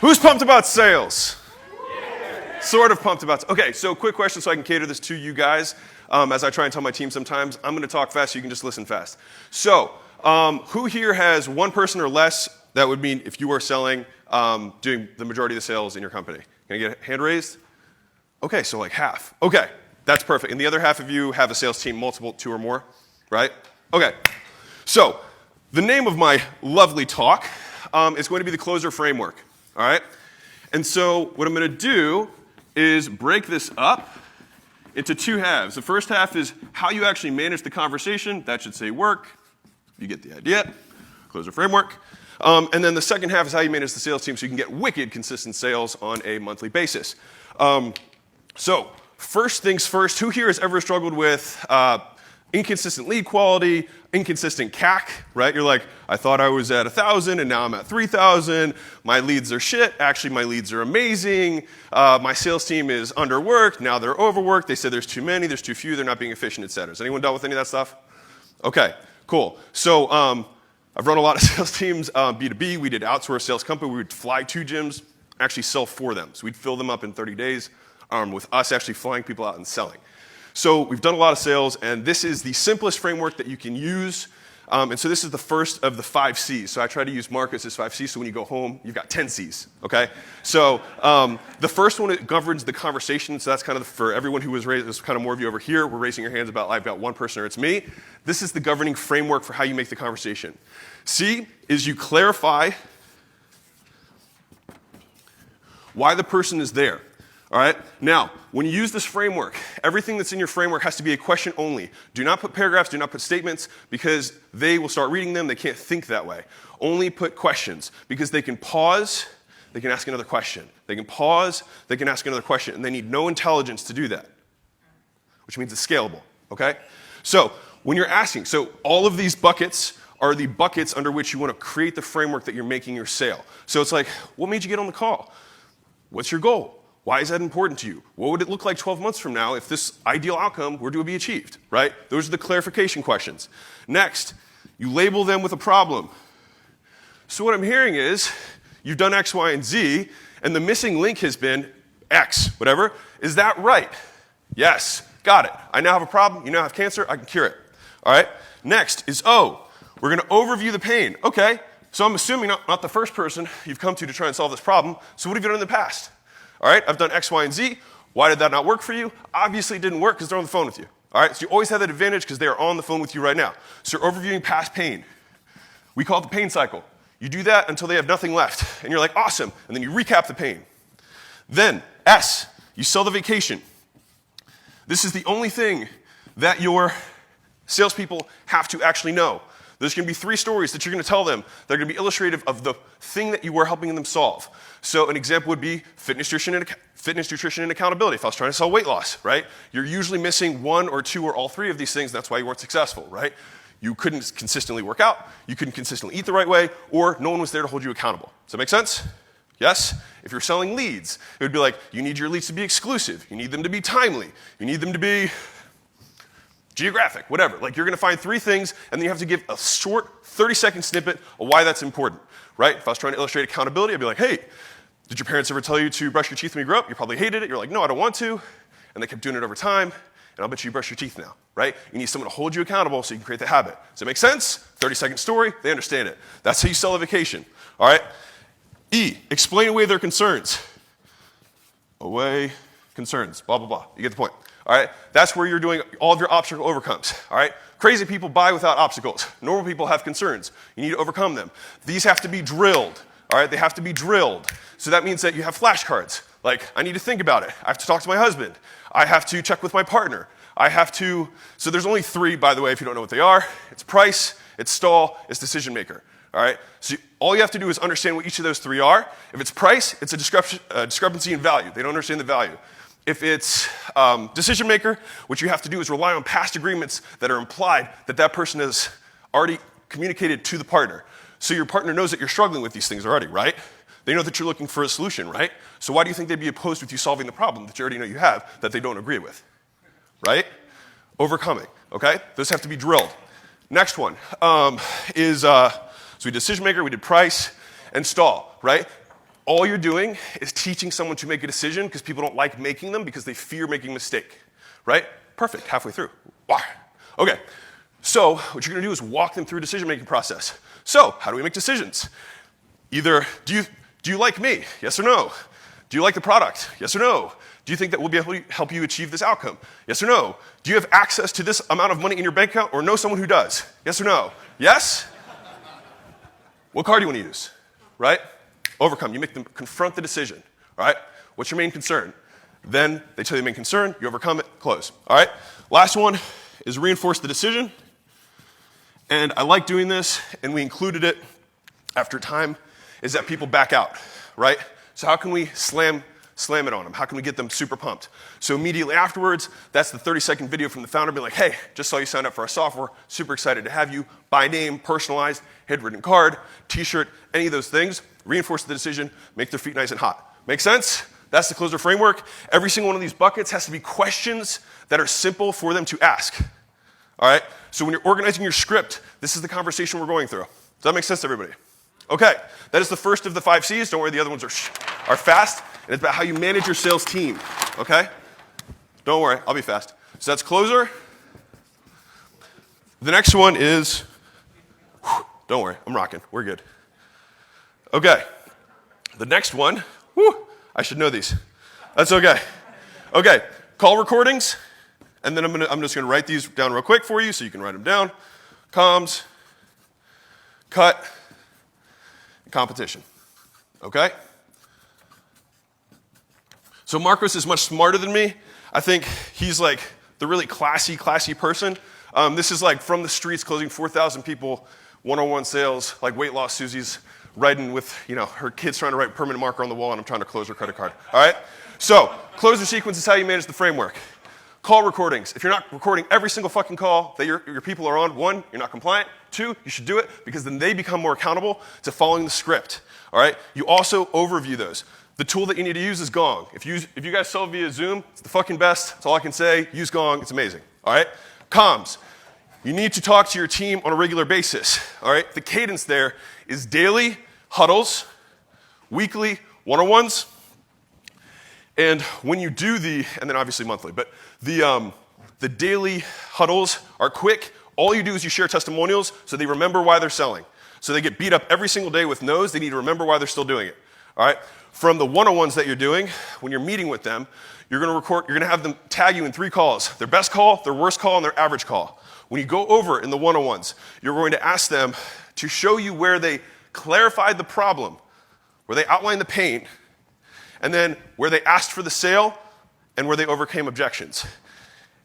Who's pumped about sales? Sort of pumped about. Okay, so quick question so I can cater this to you guys. As I try and tell my team sometimes, I'm going to talk fast so you can just listen fast. So, who here has one person or less? That would mean if you are selling, doing the majority of the sales in your company. Can I get a hand raised? Okay, so like half. Okay, that's perfect. And the other half of you have a sales team, multiple, 2 or more, right? Okay, so the name of my lovely talk is going to be the closer framework, all right? And so what I'm going to do is break this up into 2 halves. The first half is how you actually manage the conversation. That should say work. You get the idea. Closer framework. And then the second half is how you manage the sales team so you can get wicked consistent sales on a monthly basis. So first things first, who here has ever struggled with inconsistent lead quality, inconsistent CAC, right? You're like, I thought I was at 1,000 and now I'm at 3,000. My leads are shit. Actually, my leads are amazing. My sales team is underworked. Now they're overworked. They said there's too many, there's too few, they're not being efficient, et cetera. Has anyone dealt with any of that stuff? Okay, cool. So I've run a lot of sales teams, B2B. We did outsource sales company. We would fly to gyms, actually sell for them. So we'd fill them up in 30 days with us actually flying people out and selling. So we've done a lot of sales, and this is the simplest framework that you can use. And so this is the first of the 5 C's. So I try to use Marcus's 5 C's, so when you go home, you've got 10 C's, okay? So the first one, it governs the conversation. So that's kind of for everyone who was raised, there's kind of more of you over here. We're raising your hands about, I've got one person or it's me. This is the governing framework for how you make the conversation. C is you clarify why the person is there. All right? Now, when you use this framework, everything that's in your framework has to be a question only. Do not put paragraphs, do not put statements, because they will start reading them. They can't think that way. Only put questions, because they can pause, they can ask another question. They can pause, they can ask another question, and they need no intelligence to do that, which means it's scalable, okay? So when you're asking, so all of these buckets are the buckets under which you want to create the framework that you're making your sale. So it's like, what made you get on the call? What's your goal? Why is that important to you? What would it look like 12 months from now if this ideal outcome were to be achieved, right? Those are the clarification questions. Next, you label them with a problem. So what I'm hearing is, you've done X, Y, and Z, and the missing link has been X, whatever. Is that right? Yes, got it. I now have a problem, you now have cancer, I can cure it. All right? Next is O. We're going to overview the pain. Okay, so I'm assuming not the first person you've come to try and solve this problem, so what have you done in the past? All right, I've done X, Y, and Z. Why did that not work for you? Obviously it didn't work because they're on the phone with you. All right, so you always have that advantage because they are on the phone with you right now. So you're overviewing past pain. We call it the pain cycle. You do that until they have nothing left, and you're like, awesome, and then you recap the pain. Then, S, you sell the vacation. This is the only thing that your salespeople have to actually know. There's going to be 3 stories that you're going to tell them that are going to be illustrative of the thing that you were helping them solve. So an example would be fitness, nutrition, and accountability. If I was trying to sell weight loss, right? You're usually missing 1 or 2 or all 3 of these things. That's why you weren't successful, right? You couldn't consistently work out. You couldn't consistently eat the right way, or no one was there to hold you accountable. Does that make sense? Yes? If you're selling leads, it would be like, you need your leads to be exclusive. You need them to be timely. You need them to be geographic, whatever. Like you're going to find 3 things, and then you have to give a short 30-second snippet of why that's important, right? If I was trying to illustrate accountability, I'd be like, hey, did your parents ever tell you to brush your teeth when you grew up? You probably hated it. You're like, no, I don't want to. And they kept doing it over time, and I'll bet you brush your teeth now, right? You need someone to hold you accountable so you can create the habit. Does that make sense? 30-second story, they understand it. That's how you sell a vacation, all right? E, explain away their concerns. Away concerns, blah, blah, blah. You get the point. All right, that's where you're doing all of your obstacle overcomes. All right, crazy people buy without obstacles. Normal people have concerns. You need to overcome them. These have to be drilled. All right, they have to be drilled. So that means that you have flashcards. Like, I need to think about it. I have to talk to my husband. I have to check with my partner. I have to. So there's only 3, by the way, if you don't know what they are. It's price, it's stall, it's decision maker. All right, so all you have to do is understand what each of those 3 are. If it's price, it's a discrepancy in value. They don't understand the value. If it's decision maker, what you have to do is rely on past agreements that are implied that that person has already communicated to the partner. So your partner knows that you're struggling with these things already, right? They know that you're looking for a solution, right? So why do you think they'd be opposed with you solving the problem that you already know you have that they don't agree with, right? Overcoming, okay? Those have to be drilled. Next one is, so we did decision maker, we did price, and stall, right? all you're doing is teaching someone to make a decision because people don't like making them because they fear making a mistake, right? Perfect, halfway through. Wow. Okay, so what you're gonna do is walk them through a decision-making process. So, how do we make decisions? Either, do you like me? Yes or no? Do you like the product? Yes or no? Do you think that we'll be able to help you achieve this outcome? Yes or no? Do you have access to this amount of money in your bank account or know someone who does? Yes or no? Yes? What card do you want to use? Right? Overcome. You make them confront the decision. All right? What's your main concern? Then they tell you the main concern, you overcome it, close. All right? Last one is reinforce the decision. And I like doing this, and we included it after time, is that people back out, right? So how can we slam it on them? How can we get them super pumped? So immediately afterwards, that's the 30-second video from the founder being like, hey, just saw you sign up for our software, super excited to have you, by name, personalized, handwritten card, t-shirt, any of those things, reinforce the decision, make their feet nice and hot. Make sense? That's the closer framework. Every single one of these buckets has to be questions that are simple for them to ask. All right? So when you're organizing your script, this is the conversation we're going through. Does that make sense to everybody? Okay, that is the first of the 5 C's. Don't worry, the other ones are fast. And it's about how you manage your sales team, okay? Don't worry, I'll be fast. So that's closer. The next one is, don't worry, I'm rocking, we're good. Okay, the next one, I should know these. That's okay. Okay, call recordings, and then I'm just gonna write these down real quick for you so you can write them down. Comms, cut, competition, okay? So Marcos is much smarter than me. I think he's like the really classy person. This is like from the streets, closing 4,000 people, one-on-one sales, like weight loss Susie's writing with, her kids trying to write permanent marker on the wall and I'm trying to close her credit card, all right? So, closer sequence is how you manage the framework. Call recordings. If you're not recording every single fucking call that your people are on, 1, you're not compliant. 2, you should do it because then they become more accountable to following the script, all right? You also overview those. The tool that you need to use is Gong. If you guys sell via Zoom, it's the fucking best. That's all I can say. Use Gong. It's amazing, all right? Comms. You need to talk to your team on a regular basis, all right? The cadence there is daily huddles, weekly one-on-ones, and when you do and then obviously monthly, but the daily huddles are quick. All you do is you share testimonials so they remember why they're selling. So they get beat up every single day with no's. They need to remember why they're still doing it. All right? From the one-on-ones that you're doing, when you're meeting with them, you're going to have them tag you in 3 calls. Their best call, their worst call, and their average call. When you go over in the one-on-ones, you're going to ask them to show you where they clarified the problem, where they outlined the pain, and then where they asked for the sale and where they overcame objections.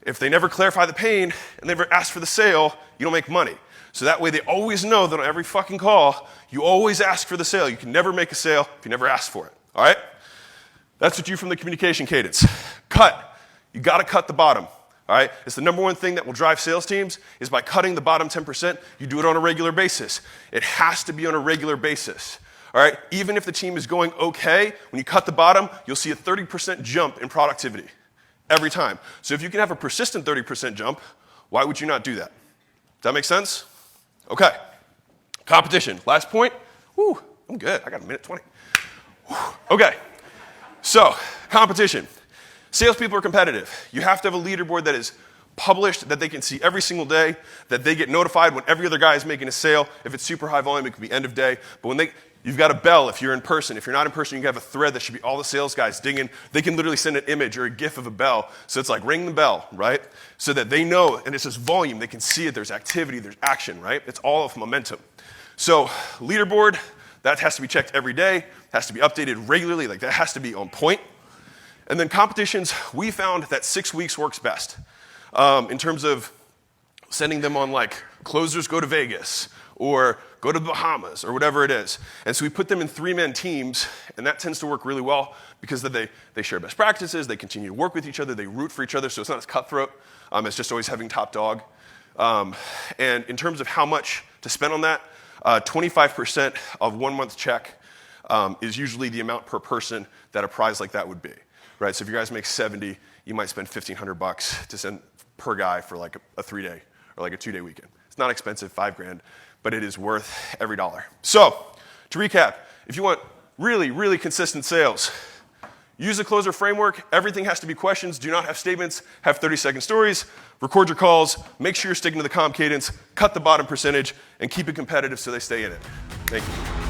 If they never clarify the pain and never ask for the sale, you don't make money. So that way they always know that on every fucking call, you always ask for the sale. You can never make a sale if you never ask for it, all right? That's what you from the communication cadence. Cut. You gotta cut the bottom, all right? It's the number one thing that will drive sales teams is by cutting the bottom 10%. You do it on a regular basis. It has to be on a regular basis, all right? Even if the team is going okay, when you cut the bottom, you'll see a 30% jump in productivity every time. So if you can have a persistent 30% jump, why would you not do that? Does that make sense? Okay. Competition. Last point. Woo, I'm good. I got a minute 20. Whew. Okay. So, competition. Salespeople are competitive. You have to have a leaderboard that is published, that they can see every single day, that they get notified when every other guy is making a sale. If it's super high volume, it could be end of day. But when you've got a bell if you're in person. If you're not in person, you have a thread that should be all the sales guys dinging. They can literally send an image or a GIF of a bell. So it's like ring the bell, right? So that they know, and it's just volume. They can see it. There's activity. There's action, right? It's all of momentum. So leaderboard, that has to be checked every day. Has to be updated regularly. Like that has to be on point. And then competitions, we found that 6 weeks works best in terms of sending them on like closers go to Vegas or go to the Bahamas or whatever it is. And so we put them in 3-man teams, and that tends to work really well because then they share best practices, they continue to work with each other, they root for each other, so it's not as cutthroat. It's just always having top dog. And in terms of how much to spend on that, 25% of 1 month check is usually the amount per person that a prize like that would be, right? So if you guys make 70, you might spend $1,500 to send per guy for like a 3-day or like a 2-day weekend. It's not expensive, $5,000, but it is worth every dollar. So to recap, if you want Really, really consistent sales. Use a closer framework. Everything has to be questions. Do not have statements. Have 30-second stories. Record your calls. Make sure you're sticking to the calm cadence. Cut the bottom percentage. And keep it competitive so they stay in it. Thank you.